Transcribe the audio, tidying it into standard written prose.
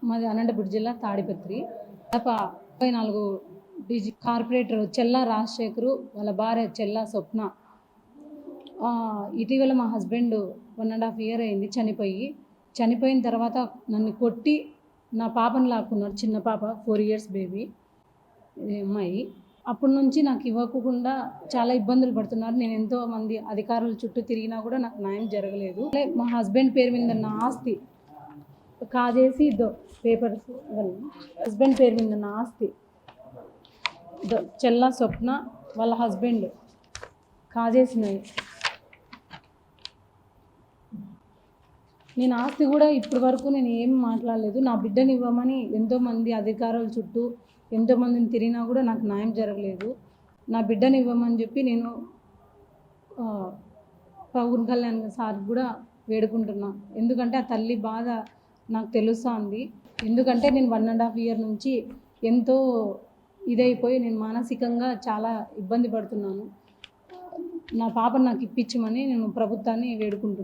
మాది అనంతపురం జిల్లా తాడిపత్రి. 34 కార్పొరేటర్ చెల్లా రాజశేఖరు, వాళ్ళ భార్య చెల్లా స్వప్న. ఇటీవల మా హస్బెండ్ 1.5 year అయింది చనిపోయిన తర్వాత నన్ను కొట్టి నా పాపను లాక్కున్నాడు. చిన్న పాప 4 years బేబీ అమ్మాయి. అప్పటి నుంచి నాకు ఇవ్వకుండా చాలా ఇబ్బందులు పడుతున్నారు. నేను ఎంతో మంది అధికారుల చుట్టూ తిరిగినా కూడా నాకు న్యాయం జరగలేదు. మా హస్బెండ్ పేరు మీద నా ఆస్తి కాజేసి పేపర్స్ హస్బెండ్ పేరు మీద నా ఆస్తి చెల్లా స్వప్న వాళ్ళ హస్బెండ్ కాజేసినవి. నేను ఆస్తి కూడా ఇప్పటి వరకు నేను ఏం మాట్లాడలేదు. నా బిడ్డని ఇవ్వమని ఎంతోమంది అధికారుల చుట్టూ ఎంతోమందిని తిరిగినా కూడా నాకు న్యాయం జరగలేదు. నా బిడ్డని ఇవ్వమని చెప్పి నేను పవన్ కళ్యాణ్ సార్ కూడా వేడుకుంటున్నా. ఎందుకంటే ఆ తల్లి బాధ నాకు తెలుస్తుంది. ఎందుకంటే నేను 1.5 year నుంచి ఎంతో ఇదైపోయి నేను మానసికంగా చాలా ఇబ్బంది పడుతున్నాను. నా పాపను నాకు ఇప్పించమని నేను ప్రభుత్వాన్ని వేడుకుంటున్నాను.